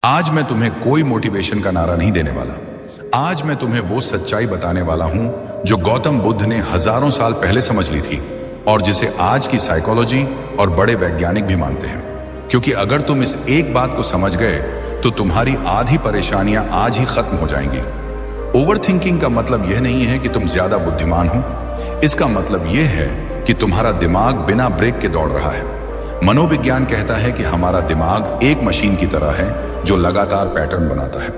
आज मैं तुम्हें कोई मोटिवेशन का नारा नहीं देने वाला। आज मैं तुम्हें वो सच्चाई बताने वाला हूं जो गौतम बुद्ध ने हजारों साल पहले समझ ली थी और जिसे आज की साइकोलॉजी और बड़े वैज्ञानिक भी मानते हैं। क्योंकि अगर तुम इस एक बात को समझ गए तो तुम्हारी आधी परेशानियां आज ही खत्म हो जाएंगी। ओवरथिंकिंग का मतलब यह नहीं है कि तुम ज्यादा बुद्धिमान हो। इसका मतलब यह है कि तुम्हारा दिमाग बिना ब्रेक के दौड़ रहा है। मनोविज्ञान कहता है कि हमारा दिमाग एक मशीन की तरह है जो लगातार पैटर्न बनाता है।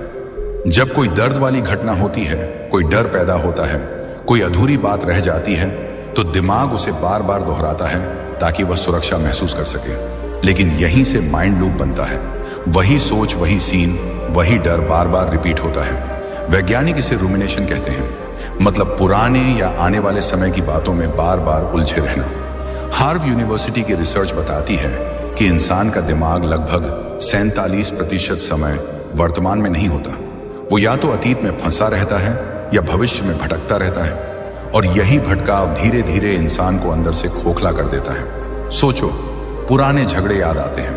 जब कोई दर्द वाली घटना होती है, कोई डर पैदा होता है, कोई अधूरी बात रह जाती है, तो दिमाग उसे बार बार दोहराता है ताकि वह सुरक्षा महसूस कर सके। लेकिन यहीं से माइंड लूप बनता है। वही सोच, वही सीन, वही डर बार बार रिपीट होता है। वैज्ञानिक इसे रूमिनेशन कहते हैं, मतलब पुराने या आने वाले समय की बातों में बार बार उलझे रहना। हार्वर्ड यूनिवर्सिटी की रिसर्च बताती है कि इंसान का दिमाग लगभग 47% समय वर्तमान में नहीं होता। वो या तो अतीत में फंसा रहता है या भविष्य में भटकता रहता है, और यही भटकाव धीरे धीरे इंसान को अंदर से खोखला कर देता है। सोचो, पुराने झगड़े याद आते हैं।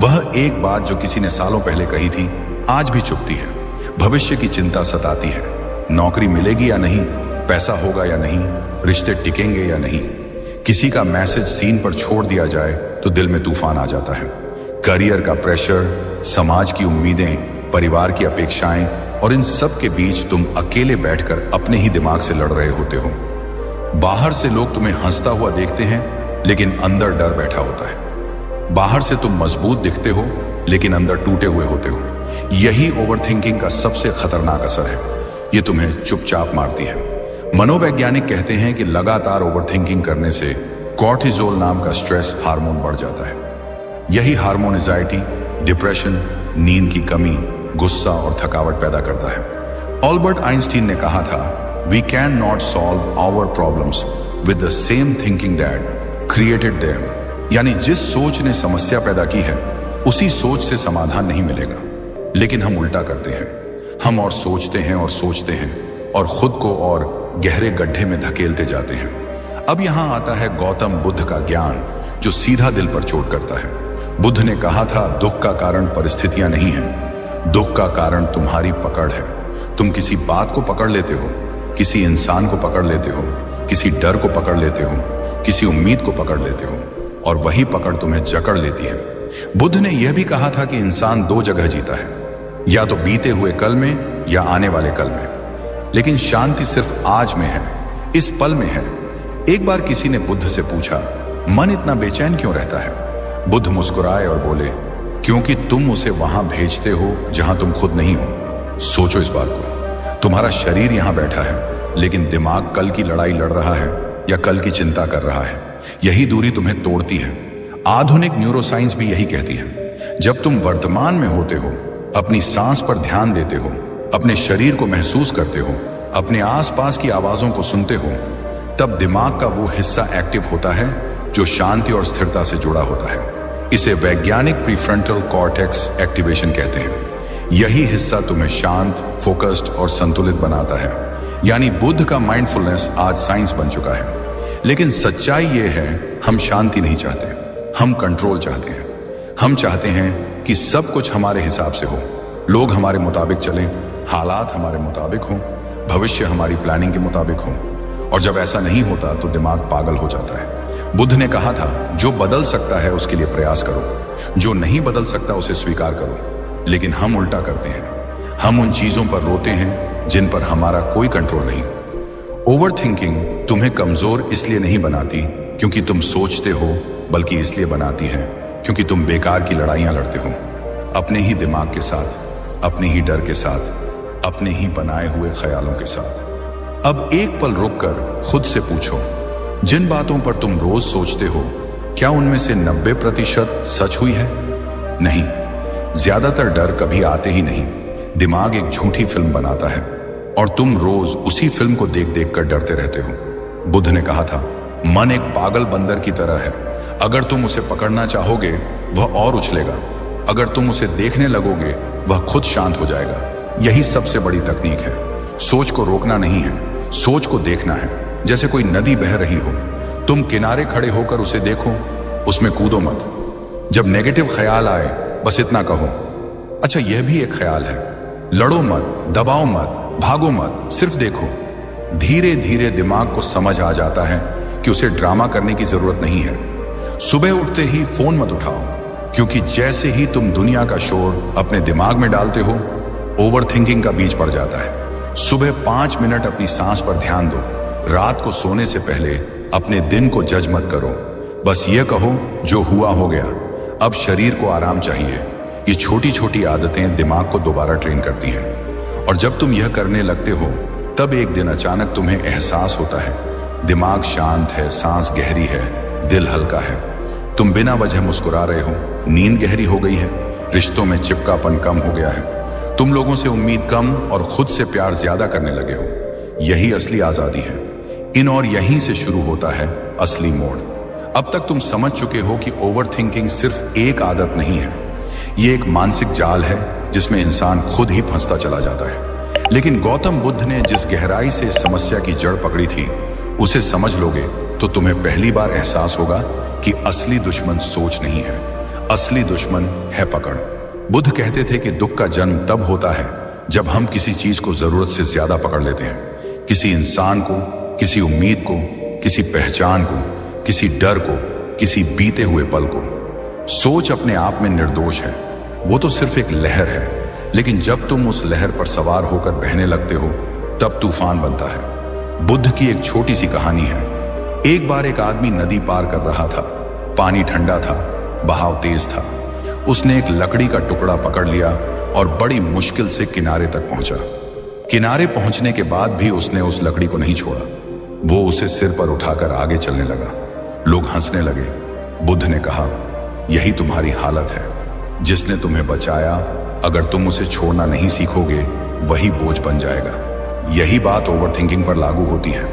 वह एक बात जो किसी ने सालों पहले कही थी आज भी चुभती है। भविष्य की चिंता सताती है। नौकरी मिलेगी या नहीं, पैसा होगा या नहीं, रिश्ते टिकेंगे या नहीं। किसी का मैसेज सीन पर छोड़ दिया जाए तो दिल में तूफान आ जाता है। करियर का प्रेशर, समाज की उम्मीदें, परिवार की अपेक्षाएं, और इन सब के बीच तुम अकेले बैठकर अपने ही दिमाग से लड़ रहे होते हो। बाहर से लोग तुम्हें हंसता हुआ देखते हैं, लेकिन अंदर डर बैठा होता है। बाहर से तुम मजबूत दिखते हो, लेकिन अंदर टूटे हुए होते हो। यही ओवरथिंकिंग का सबसे खतरनाक असर है। ये तुम्हें चुपचाप मारती है। मनोवैज्ञानिक कहते हैं कि लगातार ओवरथिंकिंग करने से कॉर्टिसोल नाम का स्ट्रेस हार्मोन बढ़ जाता है। यही हार्मोन एंजाइटी, डिप्रेशन, नींद की कमी, गुस्सा और थकावट पैदा करता है। अल्बर्ट आइंस्टीन ने कहा था, we can not solve our problems with the same thinking that created them. यानी जिस सोच ने समस्या पैदा की है, उसी सोच से समाधान नहीं मिलेगा। लेकिन हम उल्टा करते हैं। हम और सोचते हैं और सोचते हैं और खुद को और गहरे गड्ढे में धकेलते जाते हैं। अब यहां आता है गौतम बुद्ध का ज्ञान, जो सीधा दिल पर चोट करता है। बुद्ध ने कहा था, दुख का कारण परिस्थितियां नहीं है, दुख का कारण तुम्हारी पकड़ है। तुम किसी बात को पकड़ लेते हो, किसी इंसान को पकड़ लेते हो, किसी डर को पकड़ लेते हो, किसी उम्मीद को पकड़ लेते हो, और वही पकड़ तुम्हें जकड़ लेती है। बुद्ध ने यह भी कहा था कि इंसान दो जगह जीता है, या तो बीते हुए कल में या आने वाले कल में। लेकिन शांति सिर्फ आज में है, इस पल में है। एक बार किसी ने बुद्ध से पूछा, मन इतना बेचैन क्यों रहता है? बुद्ध मुस्कुराए और बोले, क्योंकि तुम उसे वहां भेजते हो जहां तुम खुद नहीं हो। सोचो इस बात को। तुम्हारा शरीर यहां बैठा है, लेकिन दिमाग कल की लड़ाई लड़ रहा है या कल की चिंता कर रहा है। यही दूरी तुम्हें तोड़ती है। आधुनिक न्यूरोसाइंस भी यही कहती है। जब तुम वर्तमान में होते हो, अपनी सांस पर ध्यान देते हो, अपने शरीर को महसूस करते हो, अपने आसपास की आवाजों को सुनते हो, तब दिमाग का वो हिस्सा एक्टिव होता है जो शांति और स्थिरता से जुड़ा होता है। इसे वैज्ञानिक प्रीफ्रंटल कॉर्टेक्स एक्टिवेशन कहते हैं। यही हिस्सा तुम्हें शांत, फोकस्ड और संतुलित बनाता है। यानी बुद्ध का माइंडफुलनेस आज साइंस बन चुका है। लेकिन सच्चाई ये है, हम शांति नहीं चाहते, हम कंट्रोल चाहते हैं। हम चाहते हैं कि सब कुछ हमारे हिसाब से हो, लोग हमारे मुताबिक चलें, हालात हमारे मुताबिक हों, भविष्य हमारी प्लानिंग के मुताबिक हो। और जब ऐसा नहीं होता तो दिमाग पागल हो जाता है। बुद्ध ने कहा था, जो बदल सकता है उसके लिए प्रयास करो, जो नहीं बदल सकता उसे स्वीकार करो। लेकिन हम उल्टा करते हैं। हम उन चीजों पर रोते हैं जिन पर हमारा कोई कंट्रोल नहीं। ओवरथिंकिंग तुम्हें कमजोर इसलिए नहीं बनाती क्योंकि तुम सोचते हो, बल्कि इसलिए बनाती है क्योंकि तुम बेकार की लड़ाइयां लड़ते हो, अपने ही दिमाग के साथ, अपने ही डर के साथ, अपने ही बनाए हुए ख्यालों के साथ। अब एक पल रुककर खुद से पूछो, जिन बातों पर तुम रोज सोचते हो, क्या उनमें से 90% सच हुई है? नहीं। ज्यादातर डर कभी आते ही नहीं। दिमाग एक झूठी फिल्म बनाता है और तुम रोज उसी फिल्म को देख देख कर डरते रहते हो। बुद्ध ने कहा था, मन एक पागल बंदर की तरह है। अगर तुम उसे पकड़ना चाहोगे, वह और उछलेगा। अगर तुम उसे देखने लगोगे, वह खुद शांत हो जाएगा। यही सबसे बड़ी तकनीक है। सोच को रोकना नहीं है, सोच को देखना है। जैसे कोई नदी बह रही हो, तुम किनारे खड़े होकर उसे देखो, उसमें कूदो मत। जब नेगेटिव ख्याल आए, बस इतना कहो, अच्छा, यह भी एक ख्याल है, लड़ो मत, दबाओ मत, भागो मत, सिर्फ देखो। धीरे धीरे दिमाग को समझ आ जाता है कि उसे ड्रामा करने की जरूरत नहीं है। सुबह उठते ही फोन मत उठाओ, क्योंकि जैसे ही तुम दुनिया का शोर अपने दिमाग में डालते हो, ओवर थिंकिंग का बीज पड़ जाता है। सुबह 5 मिनट अपनी सांस पर ध्यान दो। रात को सोने से पहले अपने दिन को जज मत करो, बस ये कहो जो हुआ हो गया, अब शरीर को आराम चाहिए। ये छोटी छोटी आदतें दिमाग को दोबारा ट्रेन करती हैं, और जब तुम यह करने लगते हो, तब एक दिन अचानक तुम्हें एहसास होता है, दिमाग शांत है, सांस गहरी है, दिल हल्का है। तुम बिना वजह मुस्कुरा रहे हो, नींद गहरी हो गई है, रिश्तों में चिपकापन कम हो गया है, तुम लोगों से उम्मीद कम और खुद से प्यार ज्यादा करने लगे हो। यही असली आजादी है। इन और यहीं से शुरू होता है असली मोड़। अब तक तुम समझ चुके हो कि ओवर थिंकिंग सिर्फ एक आदत नहीं है, ये एक मानसिक जाल है जिसमें इंसान खुद ही फंसता चला जाता है। लेकिन गौतम बुद्ध ने जिस गहराई से इस समस्या की जड़ पकड़ी थी, उसे समझ लोगे तो तुम्हें पहली बार एहसास होगा कि असली दुश्मन सोच नहीं है, असली दुश्मन है पकड़। बुद्ध कहते थे कि दुख का जन्म तब होता है जब हम किसी चीज को जरूरत से ज्यादा पकड़ लेते हैं। किसी इंसान को, किसी उम्मीद को, किसी पहचान को, किसी डर को, किसी बीते हुए पल को। सोच अपने आप में निर्दोष है, वो तो सिर्फ एक लहर है, लेकिन जब तुम उस लहर पर सवार होकर बहने लगते हो, तब तूफान बनता है। बुद्ध की एक छोटी सी कहानी है। एक बार एक आदमी नदी पार कर रहा था। पानी ठंडा था, बहाव तेज था। उसने एक लकड़ी का टुकड़ा पकड़ लिया और बड़ी मुश्किल से किनारे तक पहुंचा। किनारे पहुंचने के बाद भी उसने उस लकड़ी को नहीं छोड़ा। वो उसे सिर पर उठाकर आगे चलने लगा। लोग हंसने लगे। बुद्ध ने कहा, यही तुम्हारी हालत है। जिसने तुम्हें बचाया, अगर तुम उसे छोड़ना नहीं सीखोगे, वही बोझ बन जाएगा। यही बात ओवर थिंकिंग पर लागू होती है।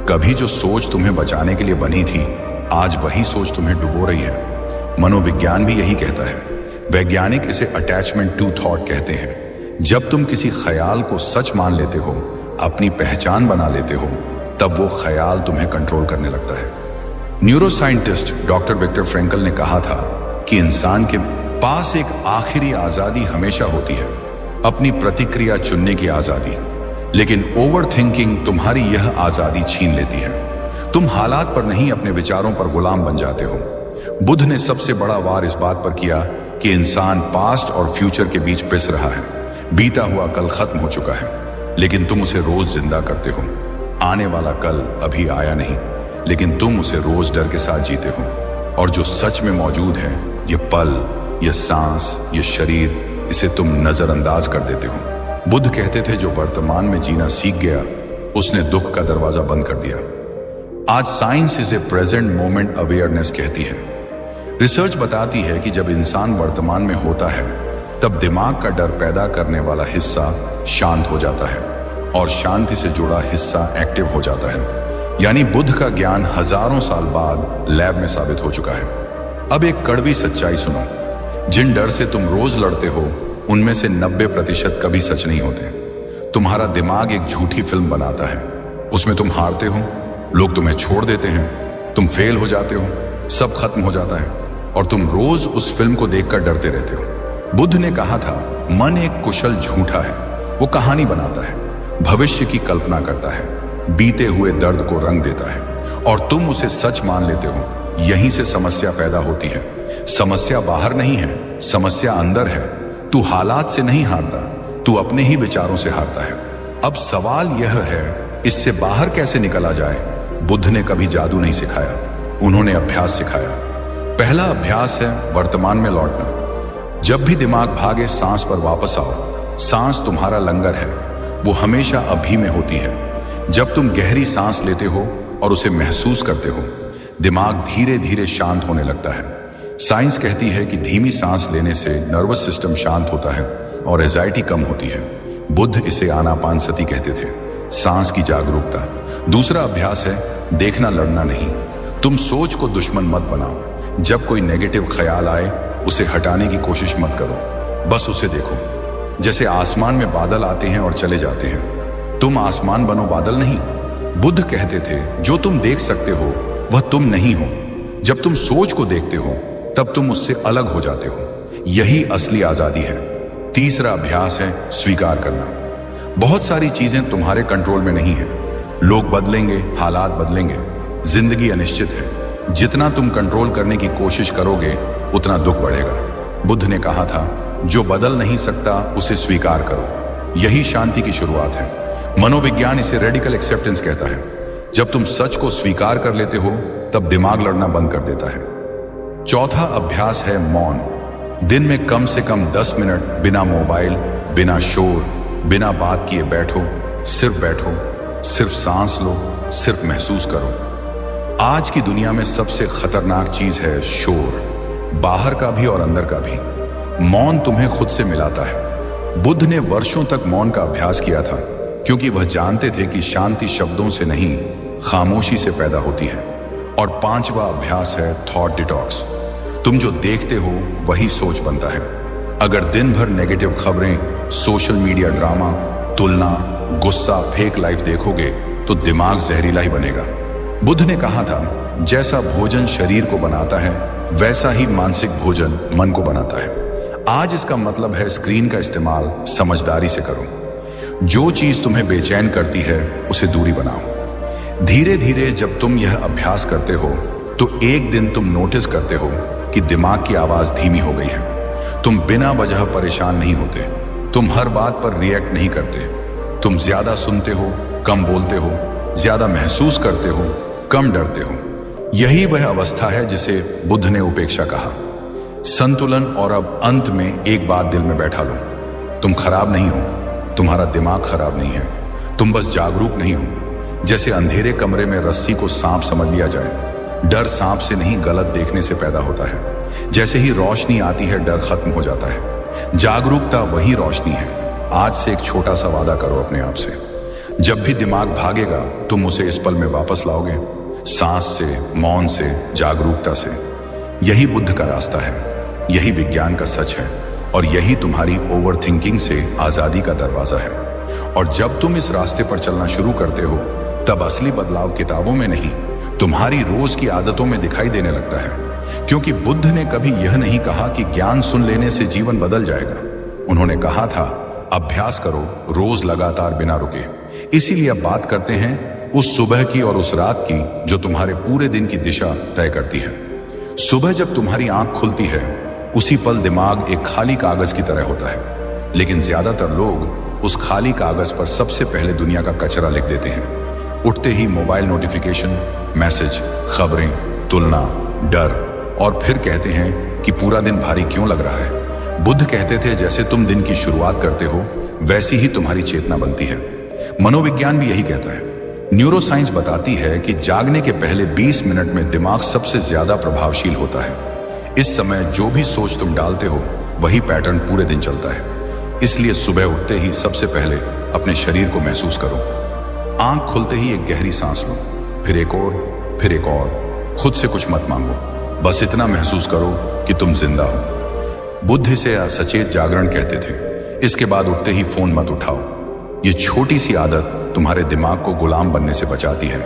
कभी जो सोच तुम्हें बचाने के लिए बनी थी, आज वही सोच तुम्हें डुबो रही है। मनोविज्ञान भी यही कहता है। वैज्ञानिक इसे अटैचमेंट टू थॉट कहते हैं। जब तुम किसी ख्याल को सच मान लेते हो, अपनी पहचान बना लेते हो, तब वो ख्याल तुम्हें कंट्रोल करने लगता है। न्यूरोसाइंटिस्ट डॉक्टर विक्टर फ्रैंकल ने कहा था कि इंसान के पास एक आखिरी आजादी हमेशा होती है, अपनी प्रतिक्रिया चुनने की आजादी। लेकिन ओवर थिंकिंग तुम्हारी यह आजादी छीन लेती है। तुम हालात पर नहीं, अपने विचारों पर गुलाम बन जाते हो। बुद्ध ने सबसे बड़ा वार इस बात पर किया कि इंसान पास्ट और फ्यूचर के बीच पिस रहा है। बीता हुआ कल खत्म हो चुका है, लेकिन तुम उसे रोज जिंदा करते हो। आने वाला कल अभी आया नहीं, लेकिन तुम उसे रोज डर के साथ जीते हो। और जो सच में मौजूद है, ये पल, ये सांस, ये शरीर, इसे तुम नजरअंदाज कर देते हो। बुद्ध कहते थे, जो वर्तमान में जीना सीख गया, उसने दुख का दरवाजा बंद कर दिया। आज साइंस इसे प्रेजेंट मोमेंट अवेयरनेस कहती है। रिसर्च बताती है कि जब इंसान वर्तमान में होता है, तब दिमाग का डर पैदा करने वाला हिस्सा शांत हो जाता है और शांति से जुड़ा हिस्सा एक्टिव हो जाता है। यानी बुद्ध का ज्ञान हजारों साल बाद लैब में साबित हो चुका है। अब एक कड़वी सच्चाई सुनो। जिन डर से तुम रोज लड़ते हो, उनमें से 90% कभी सच नहीं होते। तुम्हारा दिमाग एक झूठी फिल्म बनाता है। उसमें तुम हारते हो, लोग तुम्हें छोड़ देते हैं, तुम फेल हो जाते हो, सब खत्म हो जाता है, और तुम रोज उस फिल्म को देखकर डरते रहते हो। बुद्ध ने कहा था, मन एक कुशल झूठा है। वो कहानी बनाता है, भविष्य की कल्पना करता है, बीते हुए दर्द को रंग देता है, और तुम उसे सच मान लेते हो। यहीं से समस्या पैदा होती है। समस्या बाहर नहीं है, समस्या अंदर है। तू हालात से नहीं हारता, तू अपने ही विचारों से हारता है। अब सवाल यह है, इससे बाहर कैसे निकला जाए? बुद्ध ने कभी जादू नहीं सिखाया, उन्होंने अभ्यास सिखाया। पहला अभ्यास है वर्तमान में लौटना। जब भी दिमाग भागे, सांस पर वापस आओ। सांस तुम्हारा लंगर है, वो हमेशा अभी में होती है। जब तुम गहरी सांस लेते हो और उसे महसूस करते हो, दिमाग धीरे धीरे शांत होने लगता है। साइंस कहती है कि धीमी सांस लेने से नर्वस सिस्टम शांत होता है और एंजाइटी कम होती है। बुद्ध इसे आनापानसति कहते थे, सांस की जागरूकता। दूसरा अभ्यास है देखना, लड़ना नहीं। तुम सोच को दुश्मन मत बनाओ। जब कोई नेगेटिव ख्याल आए, उसे हटाने की कोशिश मत करो, बस उसे देखो। जैसे आसमान में बादल आते हैं और चले जाते हैं, तुम आसमान बनो, बादल नहीं। बुद्ध कहते थे, जो तुम देख सकते हो वह तुम नहीं हो। जब तुम सोच को देखते हो, तब तुम उससे अलग हो जाते हो। यही असली आजादी है। तीसरा अभ्यास है स्वीकार करना। बहुत सारी चीजें तुम्हारे कंट्रोल में नहीं है। लोग बदलेंगे, हालात बदलेंगे, जिंदगी अनिश्चित है। जितना तुम कंट्रोल करने की कोशिश करोगे उतना दुख बढ़ेगा। बुद्ध ने कहा था, जो बदल नहीं सकता उसे स्वीकार करो। यही शांति की शुरुआत है। मनोविज्ञान इसे रेडिकल एक्सेप्टेंस कहता है। जब तुम सच को स्वीकार कर लेते हो तब दिमाग लड़ना बंद कर देता है। चौथा अभ्यास है मौन। दिन में कम से कम 10 मिनट बिना मोबाइल, बिना शोर, बिना बात किए बैठो, सिर्फ सांस लो, सिर्फ महसूस करो। आज की दुनिया में सबसे खतरनाक चीज है शोर, बाहर का भी और अंदर का भी। मौन तुम्हें खुद से मिलाता है। बुद्ध ने वर्षों तक मौन का अभ्यास किया था क्योंकि वह जानते थे कि शांति शब्दों से नहीं, खामोशी से पैदा होती है। और पांचवा अभ्यास है थॉट डिटॉक्स। तुम जो देखते हो वही सोच बनता है। अगर दिन भर नेगेटिव खबरें, सोशल मीडिया ड्रामा, तुलना, गुस्सा, फेक लाइफ देखोगे तो दिमाग जहरीला ही बनेगा। बुद्ध ने कहा था, जैसा भोजन शरीर को बनाता है वैसा ही मानसिक भोजन मन को बनाता है। आज इसका मतलब है स्क्रीन का इस्तेमाल समझदारी से करो। जो चीज तुम्हें बेचैन करती है उसे दूरी बनाओ। धीरे धीरे जब तुम यह अभ्यास करते हो तो एक दिन तुम नोटिस करते हो कि दिमाग की आवाज धीमी हो गई है। तुम बिना वजह परेशान नहीं होते। तुम हर बात पर रिएक्ट नहीं करते। तुम ज्यादा सुनते हो, कम बोलते हो, ज्यादा महसूस करते हो, कम डरते हो। यही वह अवस्था है जिसे बुद्ध ने उपेक्षा कहा, संतुलन। और अब अंत में एक बात दिल में बैठा लो, तुम खराब नहीं हो, तुम्हारा दिमाग खराब नहीं है, तुम बस जागरूक नहीं हो। जैसे अंधेरे कमरे में रस्सी को सांप समझ लिया जाए, डर सांप से नहीं गलत देखने से पैदा होता है। जैसे ही रोशनी आती है डर खत्म हो जाता है। जागरूकता वही रोशनी है। आज से एक छोटा सा वादा करो अपने आप से, जब भी दिमाग भागेगा तुम उसे इस पल में वापस लाओगे, सांस से, मौन से, जागरूकता से। यही बुद्ध का रास्ता है, यही विज्ञान का सच है, और यही तुम्हारी ओवर थिंकिंग से आजादी का दरवाजा है। और जब तुम इस रास्ते पर चलना शुरू करते हो तब असली बदलाव किताबों में नहीं, तुम्हारी रोज की आदतों में दिखाई देने लगता है। क्योंकि बुद्ध ने कभी यह नहीं कहा कि ज्ञान सुन लेने से जीवन बदल जाएगा। उन्होंने कहा था, अभ्यास करो रोज लगातार बिना रुके। इसीलिए अब बात करते हैं उस सुबह की और उस रात की जो तुम्हारे पूरे दिन की दिशा तय करती है। सुबह जब तुम्हारी आंख खुलती है उसी पल दिमाग एक खाली कागज की तरह होता है, लेकिन ज्यादातर लोग उस खाली कागज पर सबसे पहले दुनिया का कचरा लिख देते हैं। उठते ही मोबाइल नोटिफिकेशन, मैसेज, खबरें, तुलना, डर, और फिर कहते हैं कि पूरा दिन भारी क्यों लग रहा है। बुद्ध कहते थे, जैसे तुम दिन की शुरुआत करते हो वैसी ही तुम्हारी चेतना बनती है। मनोविज्ञान भी यही कहता है। न्यूरोसाइंस बताती है कि जागने के पहले 20 मिनट में दिमाग सबसे ज्यादा प्रभावशील होता है। इस समय जो भी सोच तुम डालते हो वही पैटर्न पूरे दिन चलता है। इसलिए सुबह उठते ही सबसे पहले अपने शरीर को महसूस करो। आंख खुलते ही एक गहरी सांस लो, फिर एक और, फिर एक और। खुद से कुछ मत मांगो, बस इतना महसूस करो कि तुम जिंदा हो। बुद्ध इसे सचेत जागरण कहते थे। इसके बाद उठते ही फोन मत उठाओ। ये छोटी सी आदत तुम्हारे दिमाग को गुलाम बनने से बचाती है।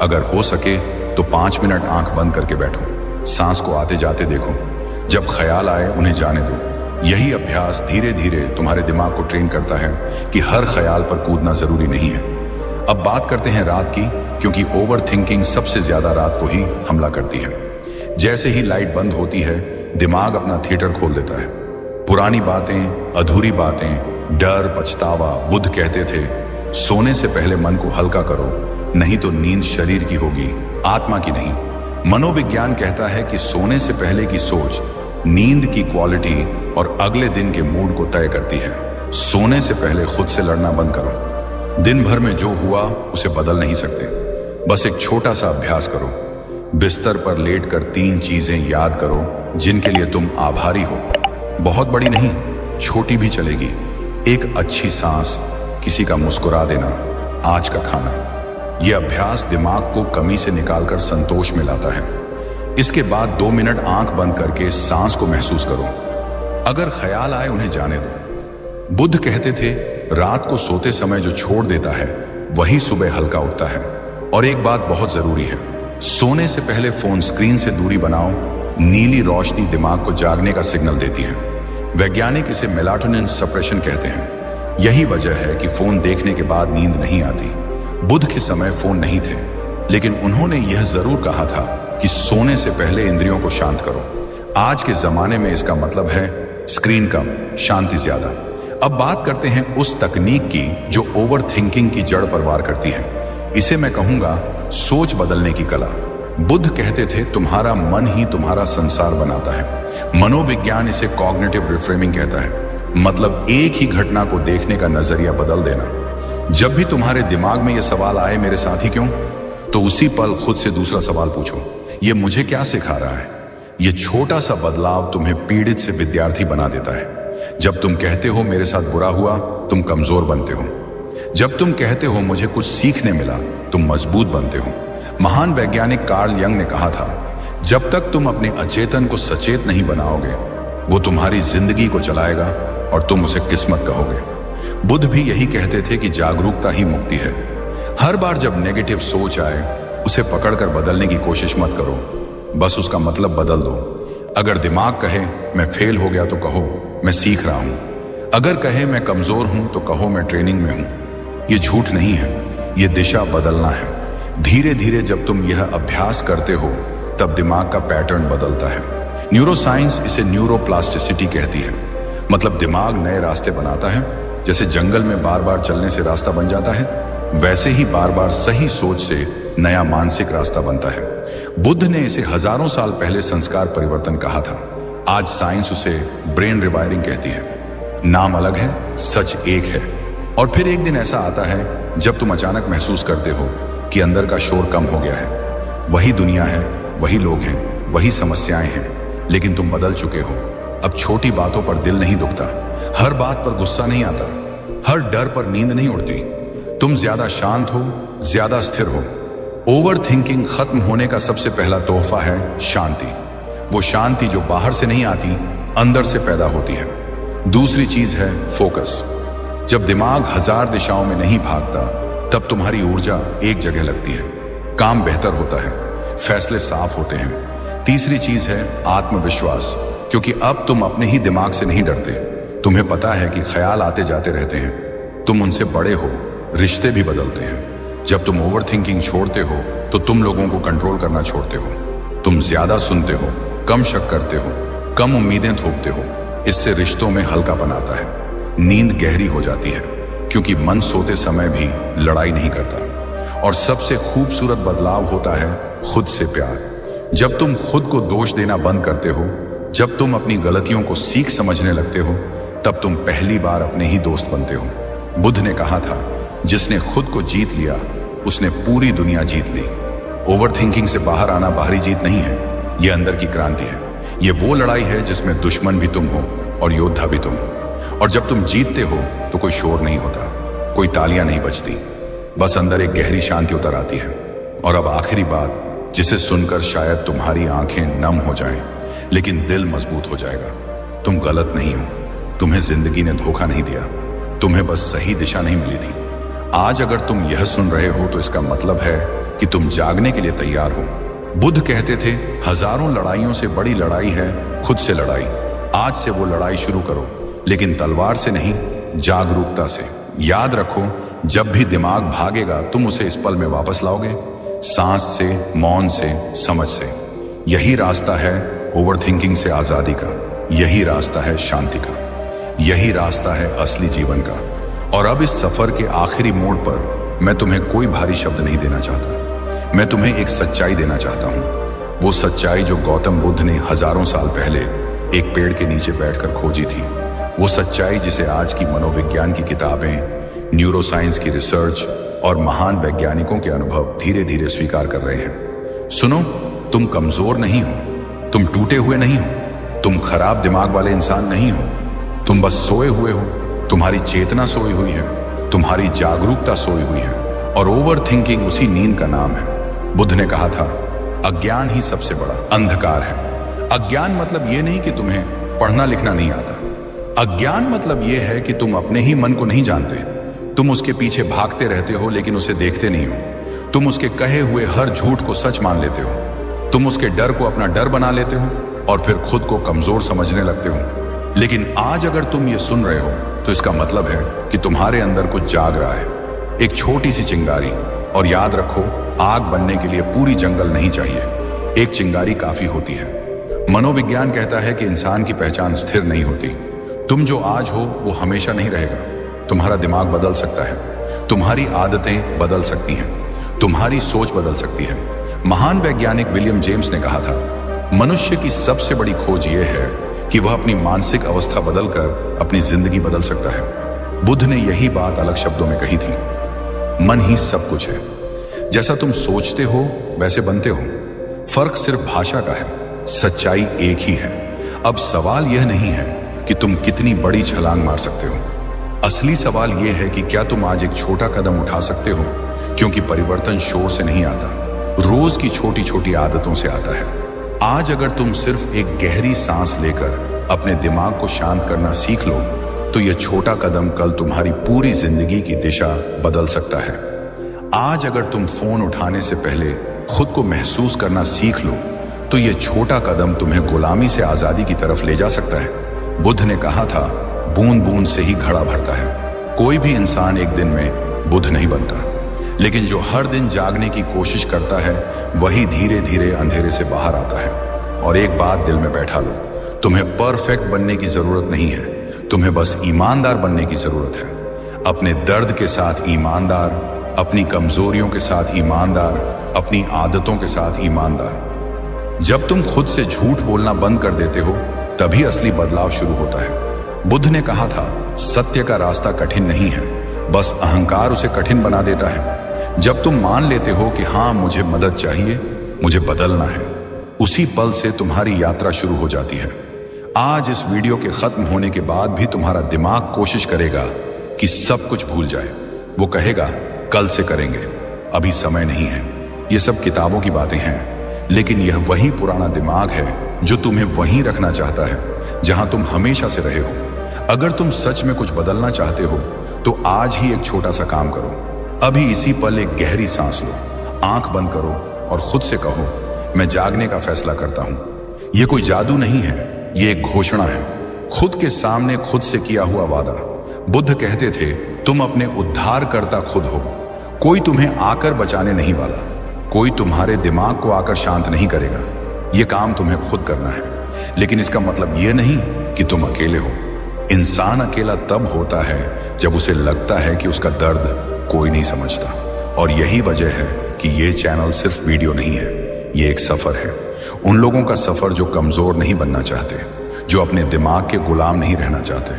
अगर हो सके तो 5 मिनट आंख बंद करके बैठो, सांस को आते जाते देखो। जब ख्याल आए उन्हें जाने दो। यही अभ्यास धीरे धीरे तुम्हारे दिमाग को ट्रेन करता है कि हर ख्याल पर कूदना जरूरी नहीं है। अब बात करते हैं रात की, क्योंकि ओवर थिंकिंग सबसे ज्यादा रात को ही हमला करती है। जैसे ही लाइट बंद होती है दिमाग अपना थिएटर खोल देता है। पुरानी बातें, अधूरी बातें, डर, पछतावा। बुद्ध कहते थे, सोने से पहले मन को हल्का करो, नहीं तो नींद शरीर की होगी, आत्मा की नहीं। मनोविज्ञान कहता है कि सोने से पहले की सोच नींद की क्वालिटी और अगले दिन के मूड को तय करती है। सोने से पहले खुद से लड़ना बंद करो। दिन भर में जो हुआ उसे बदल नहीं सकते। बस एक छोटा सा अभ्यास करो। बिस्तर पर लेटकर 3 चीजें याद करो जिनके लिए तुम आभारी हो। बहुत बड़ी नहीं, छोटी भी चलेगी। एक अच्छी सांस, किसी का मुस्कुरा देना, आज का खाना। यह अभ्यास दिमाग को कमी से निकालकर संतोष में लाता है। इसके बाद 2 मिनट आंख बंद करके सांस को महसूस करो। अगर ख्याल आए उन्हें जाने दो। बुद्ध कहते थे, रात को सोते समय जो छोड़ देता है वही सुबह हल्का उठता है। और एक बात बहुत जरूरी है, सोने से पहले फोन स्क्रीन से दूरी बनाओ। नीली रोशनी दिमाग को जागने का सिग्नल देती है। वैज्ञानिक इसे मेलाटोनिन सप्रेशन कहते हैं। यही वजह है कि फोन देखने के बाद नींद नहीं आती। बुध के समय फोन नहीं थे, लेकिन उन्होंने यह जरूर कहा था कि सोने से पहले इंद्रियों को शांत करो। आज के जमाने में इसका मतलब है स्क्रीन कम, शांति ज्यादा। अब बात करते हैं उस तकनीक की जो ओवर थिंकिंग की जड़ पर वार करती है। इसे मैं कहूंगा सोच बदलने की कला। बुद्ध कहते थे तुम्हारा मन ही तुम्हारा संसार बनाता है। मनोविज्ञान इसे कॉग्निटिव रिफ्रेमिंग कहता है, मतलब एक ही घटना को देखने का नजरिया बदल देना। जब भी तुम्हारे दिमाग में यह सवाल आए मेरे साथ ही क्यों, तो उसी पल खुद से दूसरा सवाल पूछो, ये मुझे क्या सिखा रहा है। यह छोटा सा बदलाव तुम्हें पीड़ित से विद्यार्थी बना देता है। जब तुम कहते हो मेरे साथ बुरा हुआ, तुम कमजोर बनते हो। जब तुम कहते हो मुझे कुछ सीखने मिला, तुम मजबूत बनते हो। महान वैज्ञानिक कार्ल यंग ने कहा था, जब तक तुम अपने अचेतन को सचेत नहीं बनाओगे, वो तुम्हारी जिंदगी को चलाएगा और तुम उसे किस्मत कहोगे। बुद्ध भी यही कहते थे कि जागरूकता ही मुक्ति है। हर बार जब नेगेटिव सोच आए, उसे पकड़कर बदलने की कोशिश मत करो, बस उसका मतलब बदल दो। अगर दिमाग कहे मैं फेल हो गया तो कहो मैं सीख रहा हूं। अगर कहे मैं कमजोर हूं तो कहो मैं ट्रेनिंग में हूं। यह झूठ नहीं है, यह दिशा बदलना है। धीरे धीरे जब तुम यह अभ्यास करते हो, तब दिमाग का पैटर्न बदलता है। न्यूरोसाइंस इसे न्यूरोप्लास्टिसिटी कहती है, मतलब दिमाग नए रास्ते बनाता है। जैसे जंगल में बार बार चलने से रास्ता बन जाता है, वैसे ही बार बार सही सोच से नया मानसिक रास्ता बनता है। बुद्ध ने इसे हजारों साल पहले संस्कार परिवर्तन कहा था। आज साइंस उसे ब्रेन रिवायरिंग कहती है। नाम अलग है, सच एक है। और फिर एक दिन ऐसा आता है जब तुम अचानक महसूस करते हो कि अंदर का शोर कम हो गया है। वही दुनिया है, वही लोग हैं, वही समस्याएं हैं, लेकिन तुम बदल चुके हो। अब छोटी बातों पर दिल नहीं दुखता, हर बात पर गुस्सा नहीं आता, हर डर पर नींद नहीं उड़ती। तुम ज्यादा शांत हो, ज्यादा स्थिर हो। ओवर थिंकिंग खत्म होने का सबसे पहला तोहफा है शांति। वो शांति जो बाहर से नहीं आती, अंदर से पैदा होती है। दूसरी चीज है फोकस। जब दिमाग हजार दिशाओं में नहीं भागता, तब तुम्हारी ऊर्जा एक जगह लगती है, काम बेहतर होता है, फैसले साफ होते हैं। तीसरी चीज है आत्मविश्वास, क्योंकि अब तुम अपने ही दिमाग से नहीं डरते। तुम्हें पता है कि ख्याल आते जाते रहते हैं, तुम उनसे बड़े हो, रिश्ते भी बदलते हैं। जब तुम ओवर थिंकिंग छोड़ते हो, तो तुम लोगों को कंट्रोल करना छोड़ते हो। तुम ज्यादा सुनते हो, कम शक करते हो, कम उम्मीदें थोपते हो। इससे रिश्तों में हल्कापन आता है, नींद गहरी हो जाती है, क्योंकि मन सोते समय भी लड़ाई नहीं करता। और सबसे खूबसूरत बदलाव होता है खुद से प्यार। जब तुम खुद को दोष देना बंद करते हो, जब तुम अपनी गलतियों को सीख समझने लगते हो, तब तुम पहली बार अपने ही दोस्त बनते हो। बुद्ध ने कहा था, जिसने खुद को जीत लिया, उसने पूरी दुनिया जीत ली। ओवर थिंकिंग से बाहर आना बाहरी जीत नहीं है, यह अंदर की क्रांति है। यह वो लड़ाई है जिसमें दुश्मन भी तुम हो और योद्धा भी तुम। और जब तुम जीतते हो तो कोई शोर नहीं होता, कोई तालियां नहीं बजती, बस अंदर एक गहरी शांति उतर आती है। और अब आखिरी बात, जिसे सुनकर शायद तुम्हारी आंखें नम हो जाएं, लेकिन दिल मजबूत हो जाएगा। तुम गलत नहीं हो, तुम्हें जिंदगी ने धोखा नहीं दिया, तुम्हें बस सही दिशा नहीं मिली थी। आज अगर तुम यह सुन रहे हो, तो इसका मतलब है कि तुम जागने के लिए तैयार हो। बुद्ध कहते थे, हजारों लड़ाइयों से बड़ी लड़ाई है खुद से लड़ाई। आज से वो लड़ाई शुरू करो, लेकिन तलवार से नहीं, जागरूकता से। याद रखो, जब भी दिमाग भागेगा, तुम उसे इस पल में वापस लाओगे, सांस से, मौन से, समझ से। यही रास्ता है ओवर थिंकिंग से आजादी का, यही रास्ता है शांति का, यही रास्ता है असली जीवन का। और अब इस सफर के आखिरी मोड़ पर मैं तुम्हें कोई भारी शब्द नहीं देना चाहता। मैं तुम्हें एक सच्चाई देना चाहता हूं। वो सच्चाई जो गौतम बुद्ध ने हजारों साल पहले एक पेड़ के नीचे बैठकर खोजी थी। वो सच्चाई जिसे आज की मनोविज्ञान की किताबें, न्यूरोसाइंस की रिसर्च और महान वैज्ञानिकों के अनुभव धीरे धीरे स्वीकार कर रहे हैं। सुनो, तुम कमजोर नहीं हो, तुम टूटे हुए नहीं हो, तुम खराब दिमाग वाले इंसान नहीं हो। तुम बस सोए हुए हो, तुम्हारी चेतना सोई हुई है, तुम्हारी जागरूकता सोई हुई है। और ओवर थिंकिंग उसी नींद का नाम है। बुद्ध ने कहा था, अज्ञान ही सबसे बड़ा अंधकार है। अज्ञान मतलब ये नहीं कि तुम्हें पढ़ना लिखना नहीं आता। अज्ञान मतलब ये है कि तुम अपने ही मन को नहीं जानते। तुम उसके पीछे भागते रहते हो, लेकिन उसे देखते नहीं हो। तुम उसके कहे हुए हर झूठ को सच मान लेते हो। तुम उसके डर को अपना डर बना लेते हो और फिर खुद को कमजोर समझने लगते हो। लेकिन आज अगर तुम ये सुन रहे हो तो इसका मतलब है कि तुम्हारे अंदर कुछ जाग रहा है, एक छोटी सी चिंगारी। और याद रखो, आग बनने के लिए पूरी जंगल नहीं चाहिए, एक चिंगारी काफी होती है। मनोविज्ञान कहता है कि इंसान की पहचान स्थिर नहीं होती। तुम जो आज हो वो हमेशा नहीं रहेगा। तुम्हारा दिमाग बदल सकता है, तुम्हारी आदतें बदल सकती हैं, तुम्हारी सोच बदल सकती है। महान वैज्ञानिक विलियम जेम्स ने कहा था, मनुष्य की सबसे बड़ी खोज यह है कि वह अपनी मानसिक अवस्था बदलकर अपनी जिंदगी बदल सकता है। बुद्ध ने यही बात अलग शब्दों में कही थी, मन ही सब कुछ है। जैसा तुम सोचते हो वैसे बनते हो। फर्क सिर्फ भाषा का है, सच्चाई एक ही है। अब सवाल यह नहीं है कि तुम कितनी बड़ी छलांग मार सकते हो। असली सवाल यह है कि क्या तुम आज एक छोटा कदम उठा सकते हो, क्योंकि परिवर्तन शोर से नहीं आता, रोज की छोटी छोटी आदतों से आता है। आज अगर तुम सिर्फ एक गहरी सांस लेकर अपने दिमाग को शांत करना सीख लो तो यह छोटा कदम कल तुम्हारी पूरी जिंदगी की दिशा बदल सकता है। आज अगर तुम फोन उठाने से पहले खुद को महसूस करना सीख लो तो यह छोटा कदम तुम्हें गुलामी से आजादी की तरफ ले जा सकता है। बुद्ध ने कहा था, बूंद बूंद से ही घड़ा भरता है। कोई भी इंसान एक दिन में बुद्ध नहीं बनता, लेकिन जो हर दिन जागने की कोशिश करता है वही धीरे धीरे अंधेरे से बाहर आता है। और एक बात दिल में बैठा लो, तुम्हें परफेक्ट बनने की जरूरत नहीं है, तुम्हें बस ईमानदार बनने की जरूरत है। अपने दर्द के साथ ईमानदार, अपनी कमजोरियों के साथ ईमानदार, अपनी आदतों के साथ ईमानदार। जब तुम खुद से झूठ बोलना बंद कर देते हो तभी असली बदलाव शुरू होता है। बुद्ध ने कहा था, सत्य का रास्ता कठिन नहीं है, बस अहंकार उसे कठिन बना देता है। जब तुम मान लेते हो कि हाँ मुझे मदद चाहिए, मुझे बदलना है, उसी पल से तुम्हारी यात्रा शुरू हो जाती है। आज इस वीडियो के खत्म होने के बाद भी तुम्हारा दिमाग कोशिश करेगा कि सब कुछ भूल जाए। वो कहेगा कल से करेंगे, अभी समय नहीं है। ये सब किताबों की बातें हैं, लेकिन यह वही पुराना दिमाग है जो तुम्हें वहीं रखना चाहता है जहां तुम हमेशा से रहे हो। अगर तुम सच में कुछ बदलना चाहते हो तो आज ही एक छोटा सा काम करो। अभी इसी पल एक गहरी सांस लो, आंख बंद करो और खुद से कहो, मैं जागने का फैसला करता हूं। यह कोई जादू नहीं है, ये एक घोषणा है, खुद के सामने खुद से किया हुआ वादा। बुद्ध कहते थे, तुम अपने उद्धारकर्ता खुद हो। कोई तुम्हें आकर बचाने नहीं वाला, कोई तुम्हारे दिमाग को आकर शांत नहीं करेगा। यह काम तुम्हें खुद करना है, लेकिन इसका मतलब यह नहीं कि तुम अकेले हो। इंसान अकेला तब होता है जब उसे लगता है कि उसका दर्द कोई नहीं समझता। और यही वजह है कि यह चैनल सिर्फ वीडियो नहीं है, यह एक सफर है। उन लोगों का सफर जो कमजोर नहीं बनना चाहते, जो अपने दिमाग के गुलाम नहीं रहना चाहते,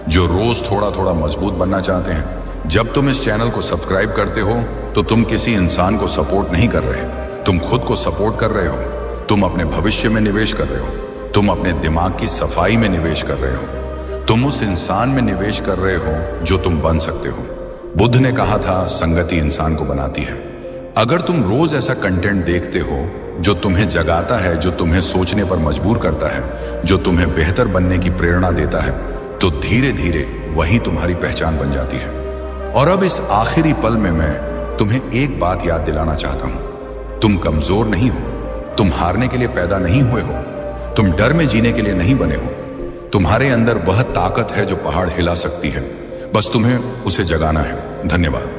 जो रोज थोड़ा थोड़ा मजबूत बनना चाहते हैं। जब तुम इस चैनल को सब्सक्राइब करते हो तो तुम किसी इंसान को सपोर्ट नहीं कर रहे, तुम खुद को सपोर्ट कर रहे हो। तुम अपने भविष्य में निवेश कर रहे हो, तुम अपने दिमाग की सफाई में निवेश कर रहे हो, तुम उस इंसान में निवेश कर रहे हो जो तुम बन सकते हो। बुद्ध ने कहा था, संगति इंसान को बनाती है। अगर तुम रोज ऐसा कंटेंट देखते हो जो तुम्हें जगाता है, जो तुम्हें सोचने पर मजबूर करता है, जो तुम्हें बेहतर बनने की प्रेरणा देता है, तो धीरे धीरे वही तुम्हारी पहचान बन जाती है। और अब इस आखिरी पल में मैं तुम्हें एक बात याद दिलाना चाहता हूं, तुम कमजोर नहीं हो, तुम हारने के लिए पैदा नहीं हुए हो, तुम डर में जीने के लिए नहीं बने हो। तुम्हारे अंदर वह ताकत है जो पहाड़ हिला सकती है, बस तुम्हें उसे जगाना है। धन्यवाद।